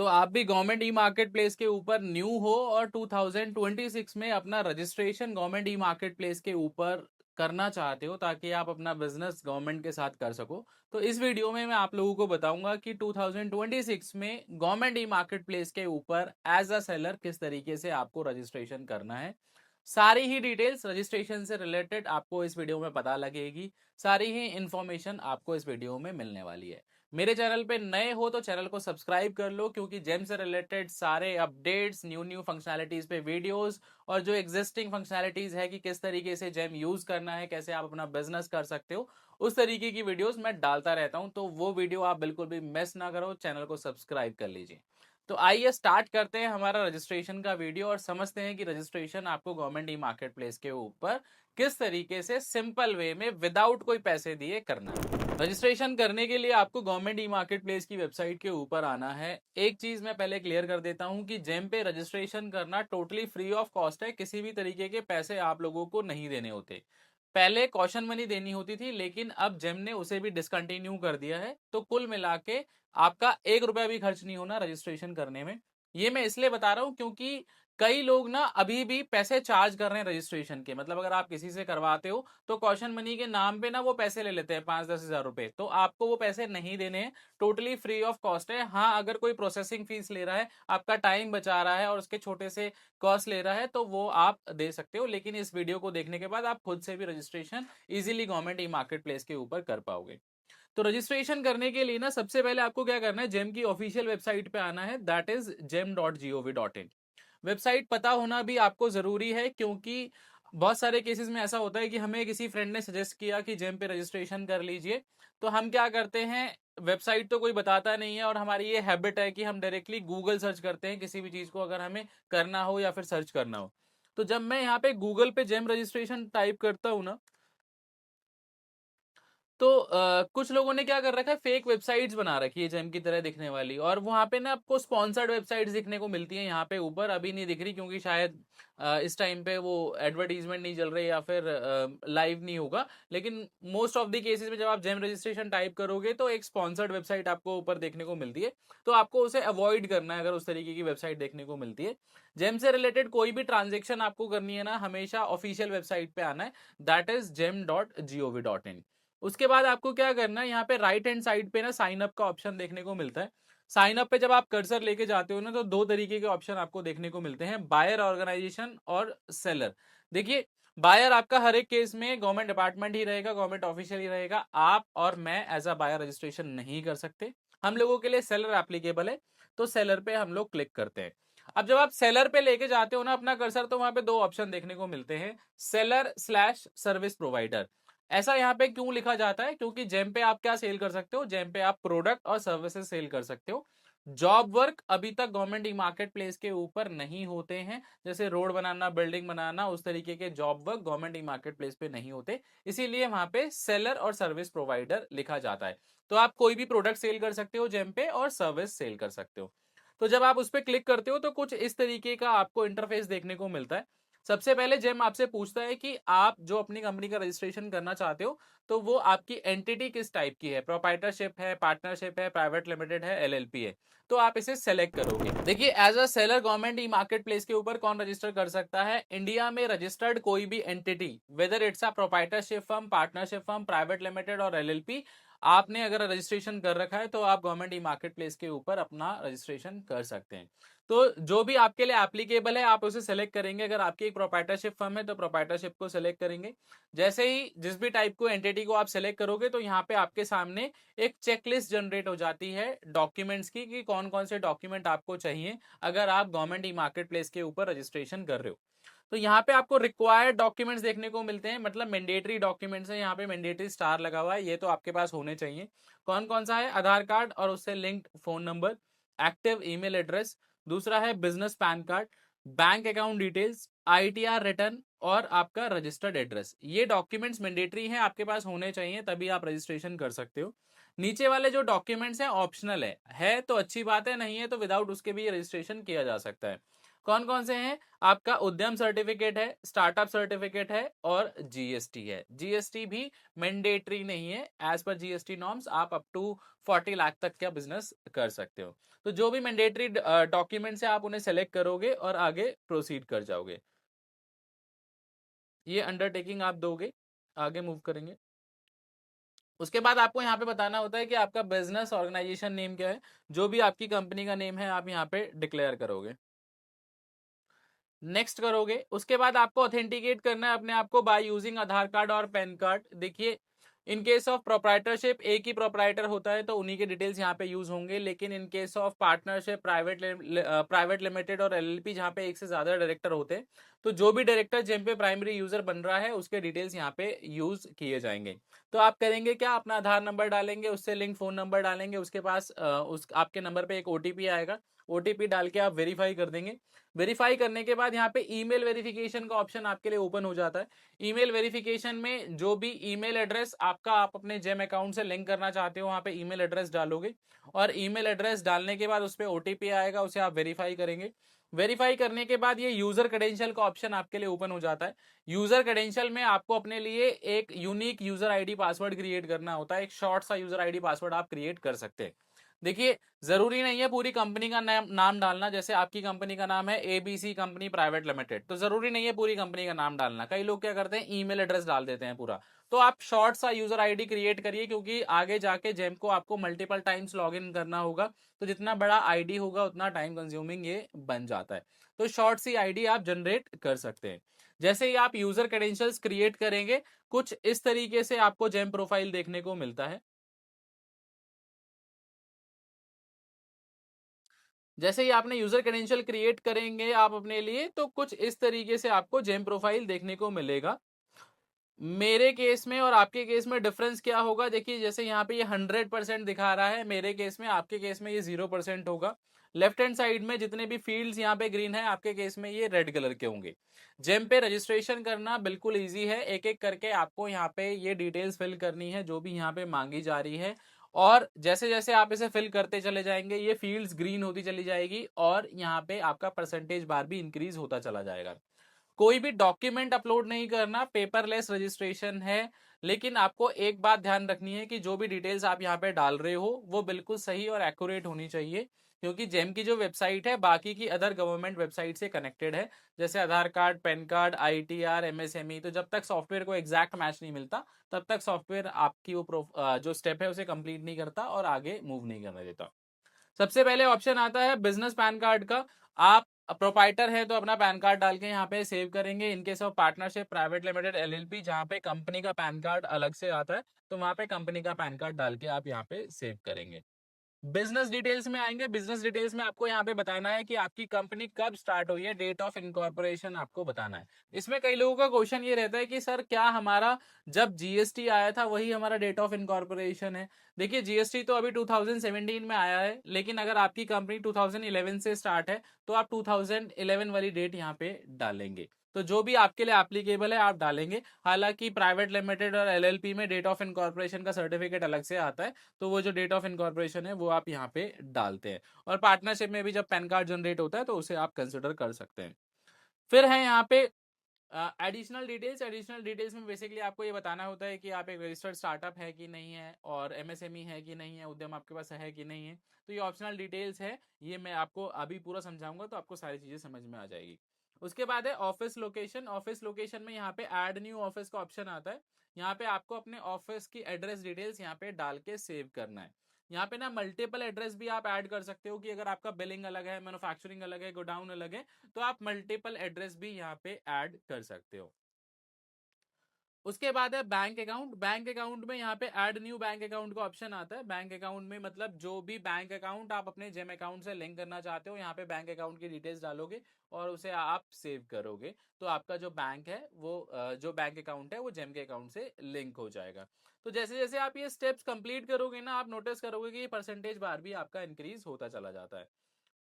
तो आप भी गवर्नमेंट ई मार्केट प्लेस के ऊपर न्यू हो और 2026 में अपना registration government e marketplace के ऊपर करना चाहते हो ताकि आप अपना बिजनेस गवर्नमेंट के साथ कर सको, तो इस वीडियो में मैं आप लोगों को बताऊंगा कि 2026 में गवर्नमेंट ई मार्केट प्लेस के ऊपर एज अ सेलर किस तरीके से आपको रजिस्ट्रेशन करना है। सारी ही डिटेल्स रजिस्ट्रेशन से रिलेटेड आपको इस वीडियो में पता लगेगी। सारी ही इंफॉर्मेशन आपको इस वीडियो में मिलने वाली है। मेरे चैनल पे नए हो तो चैनल को सब्सक्राइब कर लो, क्योंकि जेम से रिलेटेड सारे अपडेट्स, न्यू फंक्शनैलिटीज पे वीडियोस और जो एग्जिस्टिंग फंक्शनैलिटीज है कि किस तरीके से जेम यूज करना है, कैसे आप अपना बिजनेस कर सकते हो, उस तरीके की वीडियोस मैं डालता रहता हूं। तो वो वीडियो आप बिल्कुल भी मिस ना करो, चैनल को सब्सक्राइब कर लीजिए। तो आइए स्टार्ट करते हैं हमारा रजिस्ट्रेशन का वीडियो और समझते हैं कि रजिस्ट्रेशन आपको गवर्नमेंट ई मार्केट प्लेस के ऊपर किस तरीके से सिंपल वे में विदाउट कोई पैसे दिए करना है। रजिस्ट्रेशन करने के लिए आपको गवर्नमेंट ई मार्केट प्लेस की वेबसाइट के ऊपर आना है। एक चीज मैं पहले क्लियर कर देता हूं कि जेम पे रजिस्ट्रेशन करना टोटली फ्री ऑफ कॉस्ट है, किसी भी तरीके के पैसे आप लोगों को नहीं देने होते। पहले कॉशन मनी देनी होती थी, लेकिन अब जेम ने उसे भी डिसकंटिन्यू कर दिया है। तो कुल मिला के आपका 1 रुपया भी खर्च नहीं होना रजिस्ट्रेशन करने में। ये मैं इसलिए बता रहा हूं क्योंकि कई लोग ना अभी भी पैसे चार्ज कर रहे हैं रजिस्ट्रेशन के। मतलब अगर आप किसी से करवाते हो तो कॉशन मनी के नाम पे ना वो पैसे ले लेते हैं 5-10 हज़ार रुपए, तो आपको वो पैसे नहीं देने हैं। टोटली फ्री ऑफ कॉस्ट है। हाँ, अगर कोई प्रोसेसिंग फीस ले रहा है, आपका टाइम बचा रहा है और उसके छोटे से कॉस्ट ले रहा है, तो वो आप दे सकते हो। लेकिन इस वीडियो को देखने के बाद आप खुद से भी registration easily government e marketplace के ऊपर कर पाओगे। तो रजिस्ट्रेशन करने के लिए ना सबसे पहले आपको क्या करना है, जेम की ऑफिशियल वेबसाइट पे आना है, दैट इज gem.gov.in। वेबसाइट पता होना भी आपको जरूरी है, क्योंकि बहुत सारे केसेस में ऐसा होता है कि हमें किसी फ्रेंड ने सजेस्ट किया कि जेम पे रजिस्ट्रेशन कर लीजिए, तो हम क्या करते हैं, वेबसाइट तो कोई बताता नहीं है और हमारी ये हैबिट है कि हम डायरेक्टली गूगल सर्च करते हैं किसी भी चीज को अगर हमें करना हो या फिर सर्च करना हो। तो जब मैं यहाँ पे गूगल पे जेम रजिस्ट्रेशन टाइप करता हूँ ना, तो कुछ लोगों ने क्या कर रखा है, फेक वेबसाइट्स बना रखी है जेम की तरह दिखने वाली, और वहां पे ना आपको स्पॉन्सर्ड वेबसाइट्स दिखने को मिलती हैं। यहाँ पे ऊपर अभी नहीं दिख रही क्योंकि शायद इस टाइम पे वो एडवर्टीजमेंट नहीं चल रही या फिर लाइव नहीं होगा। लेकिन मोस्ट ऑफ द केसेस में जब आप जेम रजिस्ट्रेशन टाइप करोगे तो एक स्पॉन्सर्ड वेबसाइट आपको ऊपर देखने को मिलती है। तो आपको उसे अवॉइड करना है अगर उस तरीके की वेबसाइट देखने को मिलती है। जेम से रिलेटेड कोई भी ट्रांजेक्शन आपको करनी है ना, हमेशा ऑफिशियल वेबसाइट पे आना है, दैट इज gem.gov.in। उसके बाद आपको क्या करना है, यहाँ पे राइट हैंड साइड पे ना साइन अप का ऑप्शन देखने को मिलता है। साइन अप पे जब आप कर्सर लेके जाते हो ना, तो दो तरीके के ऑप्शन आपको देखने को मिलते हैं, बायर ऑर्गेनाइजेशन और सेलर। देखिए, बायर आपका हर एक केस में गवर्नमेंट डिपार्टमेंट ही रहेगा, गवर्नमेंट ऑफिशियल ही रहेगा। आप और मैं एज अ बायर रजिस्ट्रेशन नहीं कर सकते। हम लोगों के लिए सेलर एप्लीकेबल है, तो सेलर पे हम लोग क्लिक करते हैं। अब जब आप सेलर पे लेके जाते हो ना अपना कर्सर, तो वहां पे दो ऑप्शन देखने को मिलते हैं, सेलर/सर्विस प्रोवाइडर। ऐसा यहाँ पे क्यों लिखा जाता है, क्योंकि जेम पे आप क्या सेल कर सकते हो, जेम पे आप प्रोडक्ट और सर्विसेज सेल कर सकते हो। जॉब वर्क अभी तक गवर्नमेंट ई मार्केट प्लेस के ऊपर नहीं होते हैं, जैसे रोड बनाना, बिल्डिंग बनाना, उस तरीके के job work government e market place पे नहीं होते। इसीलिए वहां पे सेलर और सर्विस प्रोवाइडर लिखा जाता है। तो आप कोई भी प्रोडक्ट सेल कर सकते हो जेम पे और सर्विस सेल कर सकते हो। तो जब आप उस पर क्लिक करते हो तो कुछ इस तरीके का आपको इंटरफेस देखने को मिलता है। सबसे पहले जेम आपसे पूछता है कि आप जो अपनी कंपनी का रजिस्ट्रेशन करना चाहते हो, तो वो आपकी एंटिटी किस टाइप की है, प्रोप्राइटरशिप है, पार्टनरशिप है, प्राइवेट लिमिटेड है, एलएलपी है। तो आप इसे सेलेक्ट करोगे। देखिए, as a seller government e marketplace के ऊपर कौन रजिस्टर कर सकता है, इंडिया में रजिस्टर्ड कोई भी entity, whether it's a proprietorship firm, partnership firm, private limited और एलएलपी। आपने अगर रजिस्ट्रेशन कर रखा है तो आप गवर्नमेंट ई मार्केट प्लेस के ऊपर अपना रजिस्ट्रेशन कर सकते हैं। तो जो भी आपके लिए एप्लीकेबल है आप उसे सेलेक्ट करेंगे। अगर आपकी एक प्रोप्राइटरशिप फर्म है तो प्रोप्राइटरशिप को सेलेक्ट करेंगे। जैसे ही जिस भी टाइप को एंटिटी को आप सेलेक्ट करोगे, तो यहाँ पे आपके सामने एक चेकलिस्ट जनरेट हो जाती है डॉक्यूमेंट्स की, कि कौन कौन से डॉक्यूमेंट आपको चाहिए अगर आप गवर्नमेंट ई मार्केट प्लेस के ऊपर रजिस्ट्रेशन कर रहे हो। तो यहाँ पे आपको रिक्वायर्ड डॉक्यूमेंट्स देखने को मिलते हैं, मतलब मैंडेटरी डॉक्यूमेंट्स है, यहाँ पे मैंडेटरी स्टार लगा हुआ है, ये तो आपके पास होने चाहिए। कौन कौन सा है, आधार कार्ड और उससे linked phone number, active email address, दूसरा है business pan card, bank account details, ITR return और आपका रजिस्टर्ड एड्रेस। ये डॉक्यूमेंट्स मैंडेटरी हैं, आपके पास होने चाहिए, तभी आप रजिस्ट्रेशन कर सकते हो। नीचे वाले जो डॉक्यूमेंट्स हैं ऑप्शनल है तो अच्छी बात है, नहीं है तो विदाउट उसके भी रजिस्ट्रेशन किया जा सकता है। कौन कौन से हैं? आपका उद्यम सर्टिफिकेट है, स्टार्टअप सर्टिफिकेट है और जीएसटी है। जीएसटी भी मैंडेटरी नहीं है, एज पर जीएसटी नॉर्म्स आप अप टू 40 लाख तक का बिजनेस कर सकते हो। तो जो भी मैंडेटरी डॉक्यूमेंट्स है आप उन्हें सेलेक्ट करोगे और आगे प्रोसीड कर जाओगे। ये अंडरटेकिंग आप दोगे, आगे मूव करेंगे। उसके बाद आपको यहाँ पे बताना होता है कि आपका बिजनेस ऑर्गेनाइजेशन नेम क्या है। जो भी आपकी कंपनी का नेम है आप यहाँ पे डिक्लेयर करोगे, नेक्स्ट करोगे। उसके बाद आपको ऑथेंटिकेट करना है अपने आप को बाय यूजिंग आधार कार्ड और पैन कार्ड। देखिए, इन केस ऑफ प्रोप्राइटरशिप एक ही प्रोप्राइटर होता है तो उन्हीं के डिटेल्स यहाँ पे यूज होंगे, लेकिन in case of partnership, private limited और एलएलपी जहाँ पे एक से ज्यादा डायरेक्टर होते हैं तो जो भी डायरेक्टर जिन पे प्राइमरी यूजर बन रहा है उसके डिटेल्स यहाँ पे यूज किए जाएंगे। तो आप करेंगे क्या, अपना आधार नंबर डालेंगे, उससे लिंक फोन नंबर डालेंगे, उसके पास उस आपके नंबर पे एक ओटीपी आएगा, ओटीपी डाल के आप वेरीफाई कर देंगे। वेरीफाई करने के बाद यहाँ पे ईमेल वेरिफिकेशन का ऑप्शन आपके लिए ओपन हो जाता है। ईमेल वेरिफिकेशन में जो भी ईमेल एड्रेस आपका आप अपने जेम अकाउंट से लिंक करना चाहते हो वहां पे ईमेल एड्रेस डालोगे और ईमेल एड्रेस डालने के बाद उस पर ओटीपी आएगा, उसे आप वेरीफाई करेंगे। वेरीफाई करने के बाद ये यूजर क्रेडेंशियल का ऑप्शन आपके लिए ओपन हो जाता है। यूजर क्रेडेंशियल में आपको अपने लिए एक unique user ID password create करना होता है। एक शॉर्ट सा यूजर आईडी पासवर्ड आप क्रिएट कर सकते हैं। देखिए, जरूरी नहीं है पूरी कंपनी का नाम डालना। जैसे आपकी कंपनी का नाम है एबीसी कंपनी प्राइवेट लिमिटेड, तो जरूरी नहीं है पूरी कंपनी का नाम डालना। कई लोग क्या करते हैं, ईमेल एड्रेस डाल देते हैं पूरा। तो आप शॉर्ट सा यूजर आईडी क्रिएट करिए, क्योंकि आगे जाके जेम को आपको मल्टीपल टाइम्स लॉग इन करना होगा। तो जितना बड़ा आईडी होगा उतना टाइम कंज्यूमिंग ये बन जाता है। तो शॉर्ट सी आईडी आप जनरेट कर सकते हैं। जैसे ही आप यूजर क्रेडेंशियल्स क्रिएट करेंगे, कुछ इस तरीके से आपको जेम प्रोफाइल देखने को मिलता है। जैसे ही आपने यूजर क्रेडेंशियल क्रिएट करेंगे आप अपने लिए, तो कुछ इस तरीके से आपको जेम प्रोफाइल देखने को मिलेगा। मेरे केस में और आपके केस में डिफरेंस क्या होगा, देखिए जैसे यहाँ पे ये 100% दिखा रहा है मेरे केस में, आपके केस में ये 0% होगा। लेफ्ट हैंड साइड में जितने भी फील्ड्स यहाँ पे ग्रीन है, आपके केस में ये रेड कलर के होंगे। जेम पे रजिस्ट्रेशन करना बिल्कुल इजी है, एक एक करके आपको यहाँ पे ये डिटेल्स फिल करनी है जो भी यहाँ पे मांगी जा रही है। और जैसे जैसे आप इसे फिल करते चले जाएंगे ये फील्ड्स ग्रीन होती चली जाएगी और यहाँ पे आपका परसेंटेज बार भी इंक्रीज होता चला जाएगा। कोई भी डॉक्यूमेंट अपलोड नहीं करना, पेपरलेस रजिस्ट्रेशन है। लेकिन आपको एक बात ध्यान रखनी है कि जो भी डिटेल्स आप यहाँ पे डाल रहे हो वो बिल्कुल सही और एक्यूरेट होनी चाहिए, क्योंकि जेम की जो वेबसाइट है बाकी की अदर गवर्नमेंट वेबसाइट से कनेक्टेड है। जैसे Aadhaar card, PAN card, ITR, MSME, तो जब तक सॉफ्टवेयर को एग्जैक्ट मैच नहीं मिलता तब तक सॉफ्टवेयर आपकी वो जो स्टेप है उसे कंप्लीट नहीं करता और आगे मूव नहीं करने देता। सबसे पहले ऑप्शन आता है बिजनेस पैन कार्ड का। आप प्रोपाइटर है तो अपना पैन कार्ड डाल के यहाँ पे सेव करेंगे। In case of partnership, private limited, LLP, जहाँ पे कंपनी का पैन कार्ड अलग से आता है तो वहां पे कंपनी का पैन कार्ड डाल के आप यहाँ पे सेव करेंगे। बिजनेस डिटेल्स में आएंगे। बिजनेस डिटेल्स में आपको यहाँ पे बताना है कि आपकी कंपनी कब स्टार्ट हुई है, डेट ऑफ इनकॉर्पोरेशन आपको बताना है। इसमें कई लोगों का क्वेश्चन ये रहता है कि सर क्या हमारा जब जीएसटी आया था वही हमारा डेट ऑफ इनकॉर्पोरेशन है। देखिए, जीएसटी तो अभी 2017 में आया है, लेकिन अगर आपकी कंपनी 2011 से स्टार्ट है तो आप 2011 वाली डेट यहाँ पे डालेंगे। तो जो भी आपके लिए एप्लीकेबल है आप डालेंगे। हालांकि प्राइवेट लिमिटेड और एलएलपी में डेट ऑफ इनकॉर्पोरेशन का सर्टिफिकेट अलग से आता है, तो वो जो डेट ऑफ इनकॉर्पोरेशन है वो आप यहाँ पे डालते हैं। और पार्टनरशिप में भी जब पैन कार्ड जनरेट होता है तो उसे आप कंसिडर कर सकते हैं। फिर है यहाँ पे एडिशनल डिटेल्स। एडिशनल डिटेल्स में बेसिकली आपको ये बताना होता है कि आप एक रजिस्टर्ड स्टार्टअप है कि नहीं है, और एमएसएमई है कि नहीं है, उद्यम आपके पास है कि नहीं है। तो ये ऑप्शनल डिटेल्स है, ये मैं आपको अभी पूरा समझाऊंगा तो आपको सारी चीजें समझ में आ जाएगी। उसके बाद है ऑफिस लोकेशन। ऑफिस लोकेशन में यहाँ पे ऐड न्यू ऑफिस का ऑप्शन आता है। यहाँ पे आपको अपने ऑफिस की एड्रेस डिटेल्स यहाँ पे डाल के सेव करना है। यहाँ पे ना मल्टीपल एड्रेस भी आप ऐड कर सकते हो कि अगर आपका बिलिंग अलग है, मैन्युफैक्चरिंग अलग है, गोडाउन अलग है, तो आप मल्टीपल एड्रेस भी यहाँ पे ऐड कर सकते हो। उसके बाद है बैंक अकाउंट। बैंक अकाउंट में यहाँ पे ऐड न्यू बैंक अकाउंट का ऑप्शन आता है। बैंक अकाउंट में मतलब जो भी बैंक अकाउंट आप अपने जेम अकाउंट से लिंक करना चाहते हो, यहाँ पे बैंक अकाउंट की डिटेल्स डालोगे और उसे आप सेव करोगे तो आपका जो बैंक है वो जो बैंक अकाउंट है वो जेम के अकाउंट से लिंक हो जाएगा। तो जैसे जैसे आप ये स्टेप्स कंप्लीट करोगे ना, आप नोटिस करोगे कि ये परसेंटेज बार भी आपका इंक्रीज होता चला जाता है।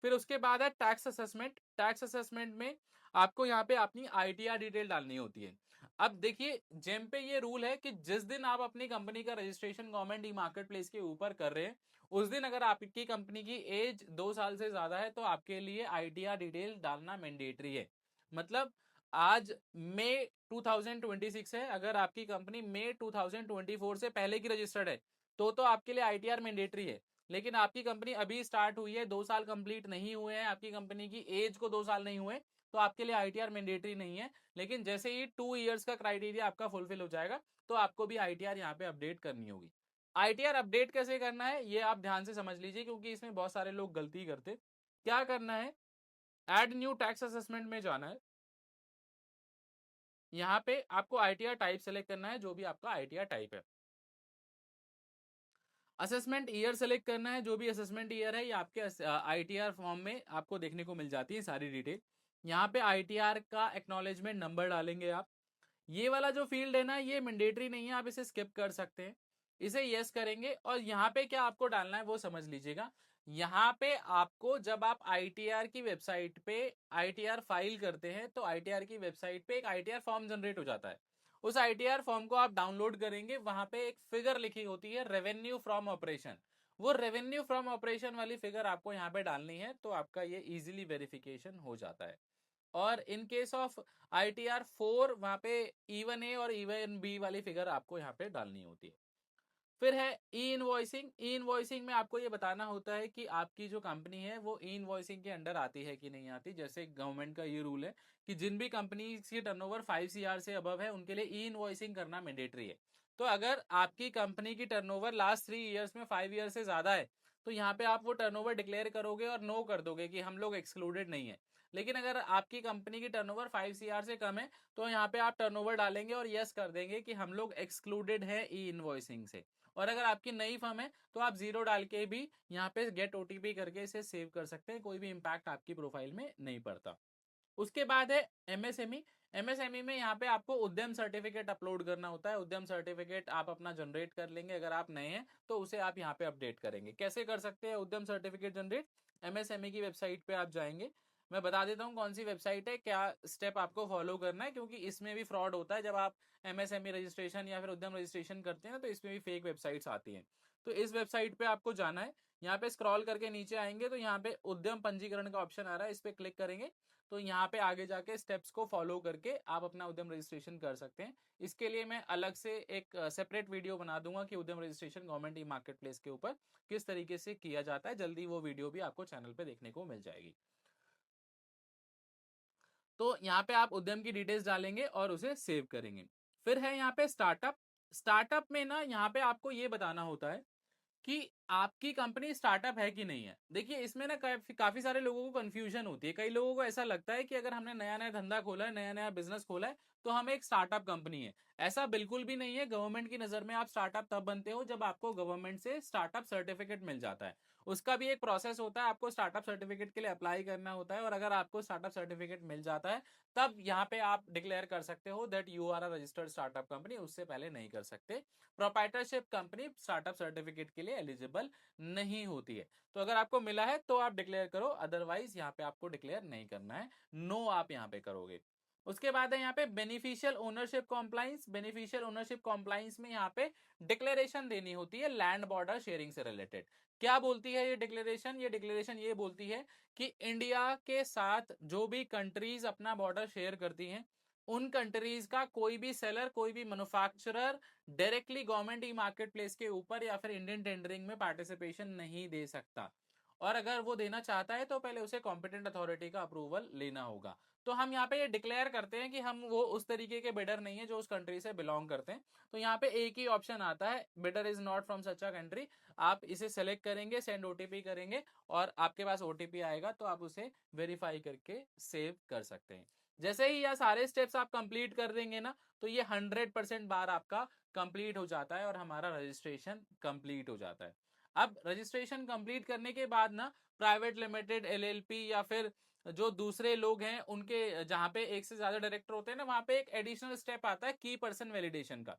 फिर उसके बाद है टैक्स असेसमेंट। टैक्स असेसमेंट में आपको यहाँ पे अपनी आईटीआर डिटेल डालनी होती है। अब देखिए जेम पे ये रूल है कि जिस दिन आप अपनी कंपनी का registration government e marketplace के ऊपर कर रहे हैं, उस दिन अगर आपकी कंपनी की एज 2 साल से ज्यादा है तो आपके लिए आईटीआर डिटेल डालना मैंडेटरी है। मतलब आज मई 2026 है, अगर आपकी कंपनी मई 2024 से पहले की रजिस्टर्ड है तो आपके लिए आईटीआर मैंडेटरी है। लेकिन आपकी कंपनी अभी स्टार्ट हुई है, 2 साल कंप्लीट नहीं हुए हैं, आपकी कंपनी की एज को 2 साल नहीं हुए, तो आपके लिए आईटीआर मैंडेटरी नहीं है। लेकिन जैसे ही 2 इयर्स का क्राइटेरिया आपका फुलफिल हो जाएगा तो आपको भी आईटीआर यहाँ पे अपडेट करनी होगी। आईटीआर अपडेट कैसे करना है ये आप ध्यान से समझ लीजिए, क्योंकि इसमें बहुत सारे लोग गलती करते। क्या करना है, एड न्यू टैक्स असेसमेंट में जाना है। यहाँ पे आपको आईटीआर टाइप सेलेक्ट करना है, जो भी आपका आईटीआर टाइप है। असेसमेंट ईयर सेलेक्ट करना है, जो भी असेसमेंट ईयर है ये आपके आईटीआर फॉर्म में आपको देखने को मिल जाती है सारी डिटेल। यहाँ पे आईटीआर का एक्नॉलेजमेंट नंबर डालेंगे आप। ये वाला जो फील्ड है ना ये मैंडेटरी नहीं है, आप इसे स्किप कर सकते हैं। इसे यस करेंगे और यहाँ पे क्या आपको डालना है वो समझ लीजिएगा। यहाँ पे आपको जब आप आईटीआर की वेबसाइट पे आईटीआर फाइल करते हैं तो आईटीआर की वेबसाइट पे एक आईटीआर फॉर्म जनरेट हो जाता है। उस आईटीआर फॉर्म को आप डाउनलोड करेंगे, वहां पे एक फिगर लिखी होती है रेवेन्यू फ्रॉम ऑपरेशन। वो रेवेन्यू फ्रॉम ऑपरेशन वाली फिगर आपको यहाँ पे डालनी है, तो आपका ये इजीली वेरिफिकेशन हो जाता है। और इन केस ऑफ ITR 4 वहां पे E1A और E1B वाली फिगर आपको यहाँ पे डालनी होती है। फिर है ई इनवॉइसिंग। ई इनवॉइसिंग में आपको ये बताना होता है कि आपकी जो कंपनी है वो ई इनवॉइसिंग के अंडर आती है कि नहीं आती। जैसे गवर्नमेंट का ये रूल है कि जिन भी कंपनी की टर्नओवर 5 CR से अबव है उनके लिए ई इनवॉइसिंग करना मैंडेटरी है। तो अगर आपकी कंपनी की टर्नओवर लास्ट 3 इयर्स में 5 ईयर से ज्यादा है तो यहाँ पे आप वो टर्नओवर डिक्लेयर करोगे और नो कर दोगे कि हम लोग एक्सक्लूडेड नहीं है। लेकिन अगर आपकी कंपनी की टर्नओवर 5 CR से कम है तो यहाँ पे आप टर्नओवर डालेंगे और यस कर देंगे कि हम लोग एक्सक्लूडेड है ई इनवॉइसिंग से। और अगर आपकी नई फर्म है तो आप 0 डाल के भी यहाँ पे गेट ओटीपी करके इसे सेव कर सकते हैं, कोई भी इंपैक्ट आपकी प्रोफाइल में नहीं पड़ता। उसके बाद है एमएसएमई। एमएसएमई में यहाँ पे आपको उद्यम सर्टिफिकेट अपलोड करना होता है। उद्यम सर्टिफिकेट आप अपना जनरेट कर लेंगे, अगर आप नए हैं तो उसे आप यहाँ पे अपडेट करेंगे। कैसे कर सकते हैं उद्यम सर्टिफिकेट जनरेट, एमएसएमई की वेबसाइट पे आप जाएंगे। मैं बता देता हूँ कौन सी वेबसाइट है, क्या स्टेप आपको फॉलो करना है, क्योंकि इसमें भी फ्रॉड होता है। जब आप एमएसएमई रजिस्ट्रेशन या फिर उद्यम रजिस्ट्रेशन करते हैं ना तो इसमें भी फेक वेबसाइट्स आती हैं। तो इस वेबसाइट पे आपको जाना है। यहाँ पे स्क्रॉल करके नीचे आएंगे तो यहाँ पे उद्यम पंजीकरण का ऑप्शन आ रहा है, इस पे क्लिक करेंगे तो यहाँ पे आगे जाके स्टेप्स को फॉलो करके आप अपना उद्यम रजिस्ट्रेशन कर सकते हैं। इसके लिए मैं अलग से एक सेपरेट वीडियो बना दूंगा कि उद्यम registration government e marketplace के ऊपर किस तरीके से किया जाता है। जल्दी वो वीडियो भी आपको चैनल पे देखने को मिल जाएगी। तो यहाँ पे आप उद्यम की डिटेल्स डालेंगे और उसे सेव करेंगे। फिर है यहाँ पे स्टार्टअप। स्टार्टअप में ना यहाँ पे आपको ये बताना होता है कि आपकी कंपनी स्टार्टअप है कि नहीं है। देखिए इसमें ना काफी सारे लोगों को कंफ्यूजन होती है। कई लोगों को ऐसा लगता है कि अगर हमने नया नया धंधा खोला है, नया नया बिजनेस खोला है तो हम एक स्टार्टअप कंपनी है। ऐसा बिल्कुल भी नहीं है। गवर्नमेंट की नजर में आप स्टार्टअप तब बनते हो जब आपको गवर्नमेंट से स्टार्टअप सर्टिफिकेट मिल जाता है। उसका भी एक प्रोसेस होता है, आपको स्टार्टअप सर्टिफिकेट के लिए अप्लाई करना होता है और अगर आपको स्टार्टअप सर्टिफिकेट मिल जाता है तब यहाँ पे आप डिक्लेयर कर सकते हो that you are a registered startup company. उससे पहले नहीं कर सकते। प्रोप्राइटरशिप कंपनी स्टार्टअप सर्टिफिकेट के लिए एलिजिबल नहीं होती है। तो अगर आपको मिला है तो आप डिक्लेयर करो, अदरवाइज यहाँ पे आपको डिक्लेयर नहीं करना है, नो आप यहाँ पे करोगे। उसके बाद है यहाँ पे beneficial ownership compliance. Beneficial ownership compliance में यहाँ पे डिक्लेरेशन देनी होती है लैंड बॉर्डर शेयरिंग से रिलेटेड। क्या बोलती है ये डिक्लेरेशन, ये डिक्लेरेशन ये बोलती है कि इंडिया के साथ जो भी कंट्रीज अपना बॉर्डर शेयर करती हैं उन कंट्रीज का कोई भी सेलर, कोई भी manufacturer directly government e marketplace के ऊपर या फिर इंडियन टेंडरिंग में पार्टिसिपेशन नहीं दे सकता। और अगर वो देना चाहता है तो पहले उसे कॉम्पिटेंट अथॉरिटी का अप्रूवल लेना होगा। तो हम यहाँ पे ये डिक्लेयर करते हैं कि हम वो उस तरीके के बिडर नहीं है जो उस कंट्री से बिलोंग करते हैं। तो यहाँ पे एक ही ऑप्शन आता है, bidder is not from such a country. आप इसे सेलेक्ट करेंगे, सेंड ओटीपी करेंगे और आपके पास ओटीपी आएगा तो आप उसे वेरीफाई करके सेव कर सकते हैं। जैसे ही यह सारे स्टेप्स आप कंप्लीट कर देंगे ना तो ये 100% बार आपका कंप्लीट हो जाता है और हमारा रजिस्ट्रेशन कंप्लीट हो जाता है। अब रजिस्ट्रेशन कंप्लीट करने के बाद ना प्राइवेट लिमिटेड, एलएलपी या फिर जो दूसरे लोग हैं उनके जहां पे एक से ज्यादा डायरेक्टर होते हैं ना वहां पे एक एडिशनल स्टेप आता है की पर्सन वैलिडेशन का।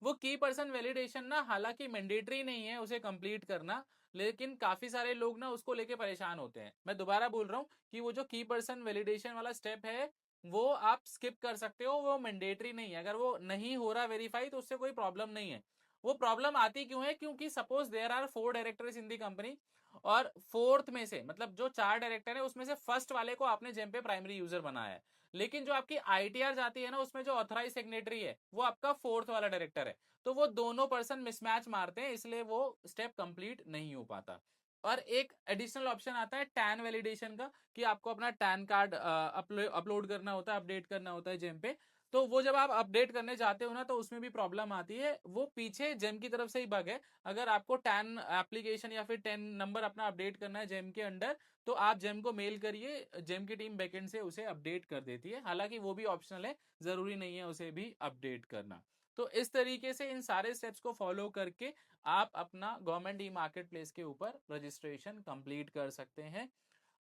वो की पर्सन वैलिडेशन ना हालांकि मैंडेटरी नहीं है उसे कंप्लीट करना, लेकिन काफी सारे लोग ना उसको लेके परेशान होते हैं। मैं दोबारा बोल रहा हूँ कि वो जो की पर्सन वैलिडेशन वाला स्टेप है वो आप स्किप कर सकते हो, वो मैंडेटरी नहीं है। अगर वो नहीं हो रहा वेरीफाई तो उससे कोई प्रॉब्लम नहीं है। वो प्रॉब्लम आती क्यों है? क्योंकि suppose there are 4 directors in the company और फोर्थ में से, मतलब जो 4 डायरेक्टर है उसमें से फर्स्ट वाले को आपने जेम पे प्राइमरी यूजर बनाया है, लेकिन जो आपकी आईटीआर जाती है ना, उसमें जो ऑथराइज सिग्नेटरी है वो आपका फोर्थ वाला डायरेक्टर है, तो वो दोनों पर्सन मिसमैच मारते हैं, इसलिए वो स्टेप कंप्लीट नहीं हो पाता। और एक एडिशनल ऑप्शन आता है टैन वैलिडेशन का, कि आपको अपना टैन कार्ड अपलोड करना होता है, अपडेट करना होता है जेम पे। तो वो जब आप अपडेट करने जाते हो ना, तो उसमें भी प्रॉब्लम आती है। वो पीछे जेम की तरफ से ही बग है। अगर आपको टैन एप्लीकेशन या फिर टैन नंबर अपना अपडेट करना है जेम के अंडर, तो आप जेम को मेल करिए, जेम की टीम बैकएंड से उसे अपडेट कर देती है। हालांकि वो भी ऑप्शनल है, जरूरी नहीं है उसे भी अपडेट करना। तो इस तरीके से इन सारे स्टेप्स को फॉलो करके आप अपना गवर्नमेंट ई मार्केट प्लेस के ऊपर रजिस्ट्रेशन कंप्लीट कर सकते हैं।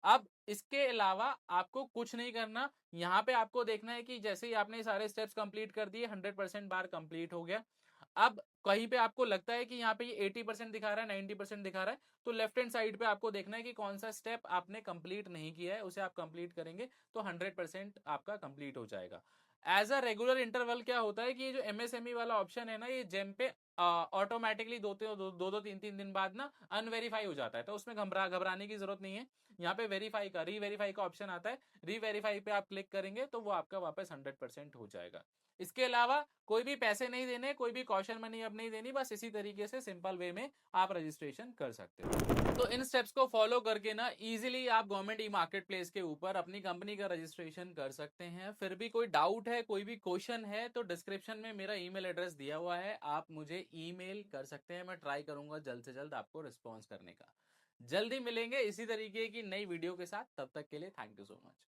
अब इसके अलावा आपको कुछ नहीं करना। यहाँ पे आपको देखना है कि जैसे ही आपने सारे स्टेप्स कंप्लीट कर दिए, 100% बार कंप्लीट हो गया। अब कहीं पे आपको लगता है कि यहाँ पे ये 80% दिखा रहा है, 90% दिखा रहा है, तो लेफ्ट हैंड साइड पे आपको देखना है कि कौन सा स्टेप आपने कंप्लीट नहीं किया है, उसे आप कंप्लीट करेंगे तो 100% आपका कंप्लीट हो जाएगा। एज अ रेगुलर इंटरवल क्या होता है कि ये जो एमएसएमई वाला ऑप्शन है ना, ये जेम पे ऑटोमेटिकली दो तीन तीन दिन बाद ना अनवेरीफाई हो जाता है, तो उसमें घबराने की जरूरत नहीं है। यहाँ पे वेरीफाई का, रीवेरीफाई का ऑप्शन आता है, रीवेरीफाई पे आप क्लिक करेंगे तो वो आपका वापस 100% हो जाएगा। इसके अलावा कोई भी पैसे नहीं देने, कोई भी कॉशन मनी अब नहीं देनी, बस इसी तरीके से सिंपल वे में आप रजिस्ट्रेशन कर सकते हो। तो इन स्टेप्स को फॉलो करके ना इजीली आप गवर्नमेंट ई मार्केट प्लेस के ऊपर अपनी कंपनी का रजिस्ट्रेशन कर सकते हैं। फिर भी कोई डाउट है, कोई भी क्वेश्चन है, तो डिस्क्रिप्शन में मेरा ईमेल एड्रेस दिया हुआ है, आप मुझे ईमेल कर सकते हैं। मैं ट्राई करूंगा जल्द से जल्द आपको रिस्पॉन्स करने का। जल्दी मिलेंगे इसी तरीके की नई वीडियो के साथ, तब तक के लिए थैंक यू सो मच।